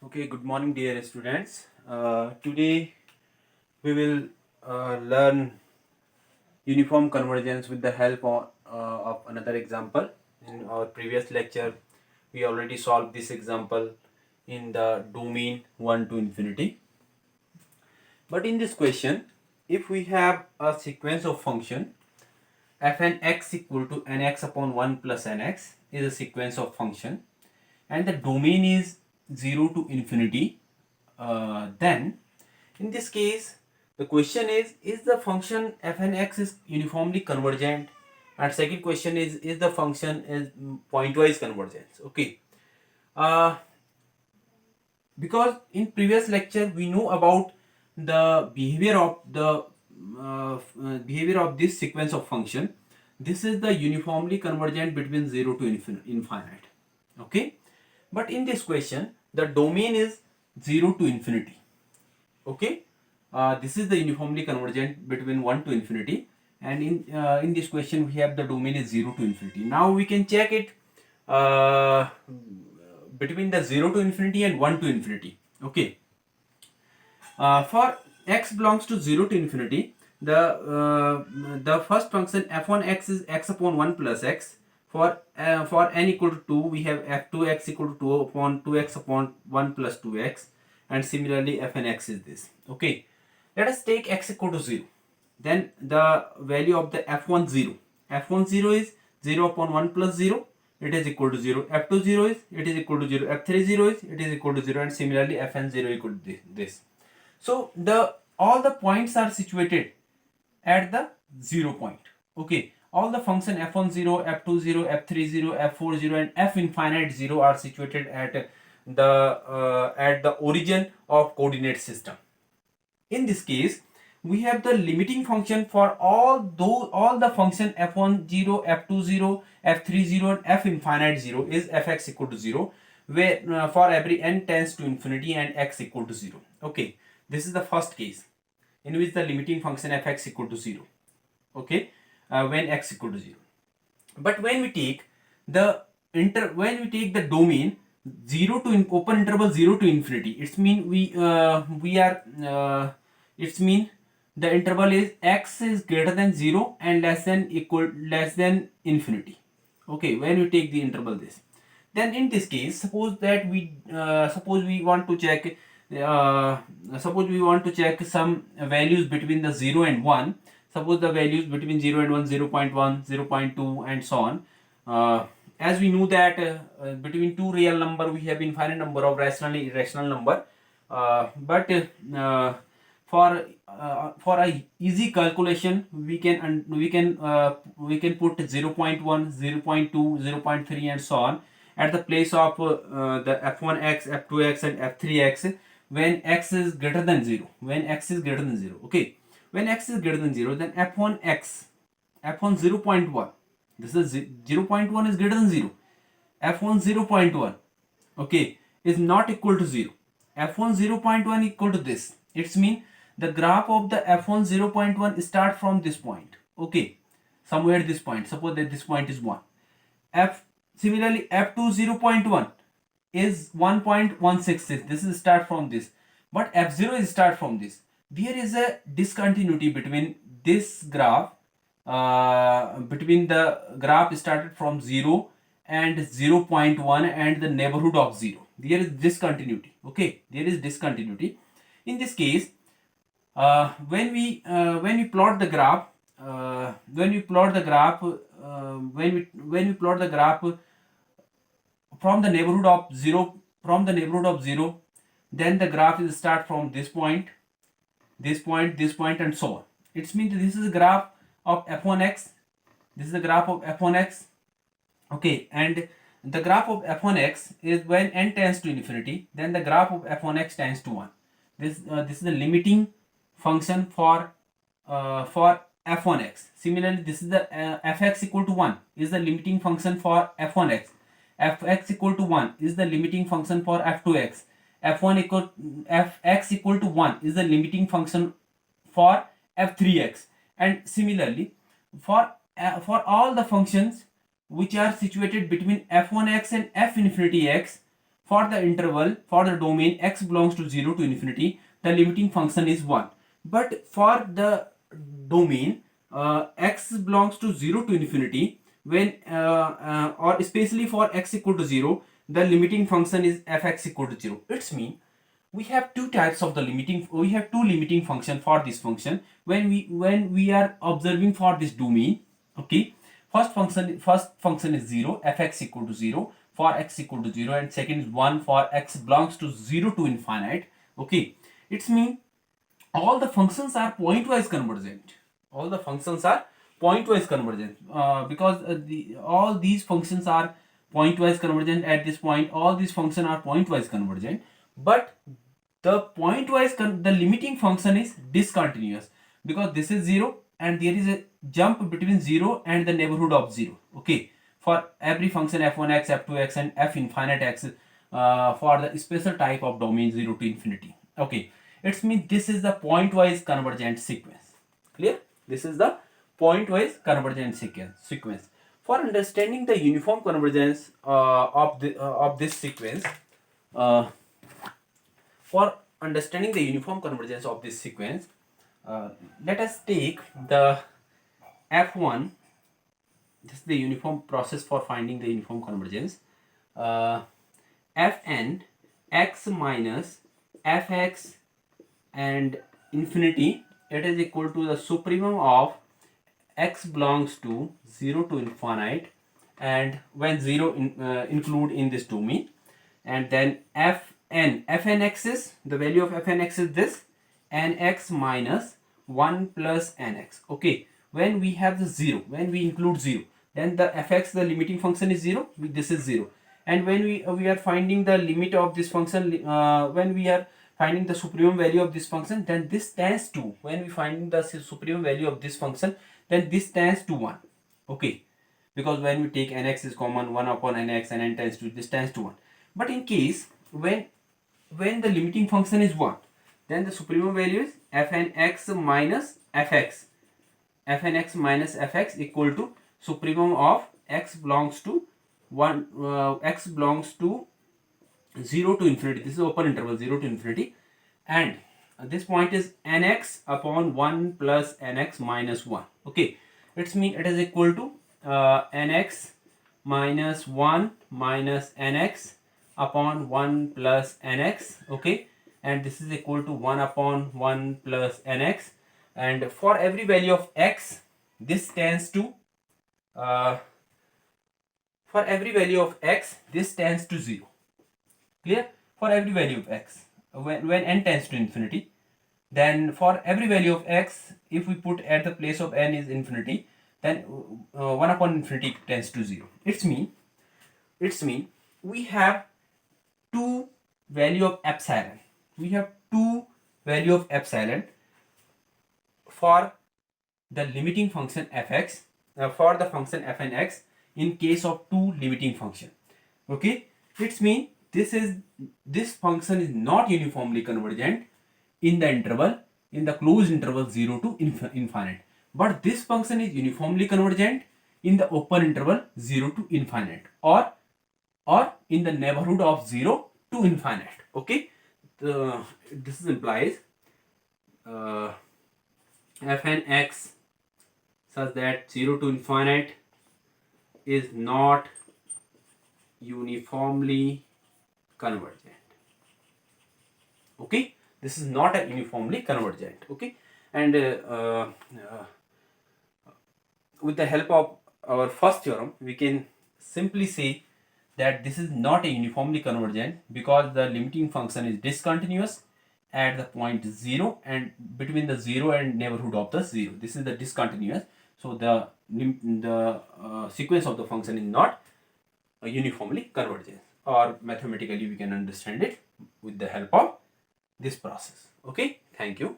Okay, good morning, dear students. Today we will learn uniform convergence with the help of another example. In our previous lecture, we already solved this example in the domain 1 to infinity. But in this question, if we have a sequence of function fn x equal to nx upon 1 plus nx is a sequence of function and the domain is 0 to infinity, then in this case the question is the function fnx is uniformly convergent, and second question is the function is pointwise convergence. Okay, uh, because in previous lecture we know about the behavior of this sequence of function. This is the uniformly convergent between 0 to infinite. Okay, but in this question the domain is 0 to infinity. Okay, this is the uniformly convergent between 1 to infinity, and in this question we have the domain is 0 to infinity. Now we can check it uh, between the 0 to infinity and 1 to infinity. Okay, for x belongs to 0 to infinity, the first function f1x is x upon 1 plus x. For n equal to 2, we have f2x equal to 2 upon 2x upon 1 plus 2x, and similarly fnx is this. Okay, let us take x equal to 0. Then the value of the f1 0. F1 0 is 0 upon 1 plus 0, it is equal to 0. F2 0 is it is equal to 0. F3 0 is it is equal to 0, and similarly fn 0 equal to this. So the all the points are situated at the 0 point. Okay, all the function f1 0, f2 0, f3 0, f4 0, and f infinite 0 are situated at the origin of coordinate system. In this case, we have the limiting function for all the function f1 0, f2 0, f3 0, and f infinite 0 is fx equal to 0, where for every n tends to infinity and x equal to 0. Okay, this is the first case in which the limiting function fx equal to 0. Okay, when x equal to 0. But when we take the domain 0 to open interval 0 to infinity, it's mean we are it's mean the interval is x is greater than 0 and less than infinity. Okay, when we take the interval this, then in this case suppose we want to check uh, some values between the 0 and 1. Suppose the values between 0 and 1, 0 0.1, 0 0.2, and so on. As we know that between two real number we have infinite number of rational and irrational number, but for a easy calculation we can put 0 0.1, 0 0.2, 0 0.3, and so on at the place of the f1x, f2x, and f3x when x is greater than 0. Okay, when x is greater than 0, then f1x, f1 0.1, this is 0.1 is greater than 0. F1 0.1, okay, is not equal to 0. F1 0.1 equal to this. It's mean the graph of the F1 0.1 start from this point. Okay, somewhere this point. Suppose that this point is 1. Similarly F2 0.1 is 1.166. This is start from this. But F0 is start from this. There is a discontinuity between this graph, between the graph started from 0 and 0.1 and the neighborhood of 0. There is discontinuity. Okay, there is discontinuity. In this case, when we plot the graph, when we plot the graph from the neighborhood of 0, then the graph is start from this point, and so on. It means this is a graph of f1x. This is the graph of f1x. Okay, and the graph of f1x is when n tends to infinity, then the graph of f1x tends to 1. This is the limiting function for f1x. Similarly, this is the fx equal to 1 is the limiting function for f1x. Fx equal to 1 is the limiting function for f2x. Fx equal to 1 is the limiting function for f3x, and similarly for all the functions which are situated between f1x and f infinity x, For the interval, for the domain x belongs to 0 to infinity, the limiting function is 1. But for the domain x belongs to 0 to infinity, when or especially for x equal to 0, the limiting function is fx equal to 0. It's mean we have two types of the limiting, we have two limiting function for this function when we are observing for this domain. Okay, first function is 0, fx equal to 0 for x equal to 0, and second is 1 for x belongs to 0 to infinite. Okay, it's mean all the functions are pointwise convergent. All the functions are pointwise convergent because all these functions are pointwise convergent at this point. All these functions are pointwise convergent, but the pointwise the limiting function is discontinuous because this is 0 and there is a jump between 0 and the neighborhood of 0. Okay, for every function f1x, f2x, and f infinite x for the special type of domain 0 to infinity. Okay, it means this is the pointwise convergent sequence. Clear? This is the pointwise convergent sequence. For understanding the uniform convergence of this sequence, uh, for understanding the uniform convergence of this sequence, let us take the f1. This is the uniform process for finding the uniform convergence. Fn x minus fx and infinity, it is equal to the supremum of x belongs to 0 to infinite, and when 0 include in this domain, and then fnx is the value of fnx is this, nx minus 1 plus nx. Okay, when we have the 0, when we include 0, then the fx, the limiting function is 0, this is 0, and when we are finding the limit of this function, when we are finding the supremum value of this function, then this tends to, when we find the supremum value of this function, then this tends to 1. Okay, because when we take nx is common, 1 upon nx, and n tends to, this tends to 1. But in case when the limiting function is 1, then the supremum value is fnx minus fx. Fnx minus fx equal to supremum of x belongs to 1, x belongs to 0 to infinity. This is open interval 0 to infinity, and this point is nx upon 1 plus nx minus 1. Okay, it's mean it is equal to nx minus 1 minus nx upon 1 plus nx. Okay, and this is equal to 1 upon 1 plus nx, and for every value of x, this tends to for every value of x, this tends to 0. Clear? For every value of x, when n tends to infinity, then for every value of x, if we put at the place of n is infinity, then 1 upon infinity tends to 0. It's mean we have two value of epsilon. We have two value of epsilon for the limiting function fx, for the function fnx in case of two limiting function. Okay, it's mean this function is not uniformly convergent in the interval, in the closed interval 0 to infinite, but this function is uniformly convergent in the open interval 0 to infinite, or in the neighborhood of 0 to infinite. Okay, this implies fnx such that 0 to infinite is not uniformly convergent. Okay, this is not a uniformly convergent. Okay, and with the help of our first theorem, we can simply say that this is not a uniformly convergent because the limiting function is discontinuous at the point 0 and between the 0 and neighborhood of the 0. This is the discontinuous. So the sequence of the function is not uniformly convergent, or mathematically we can understand it with the help of this process. Okay, thank you.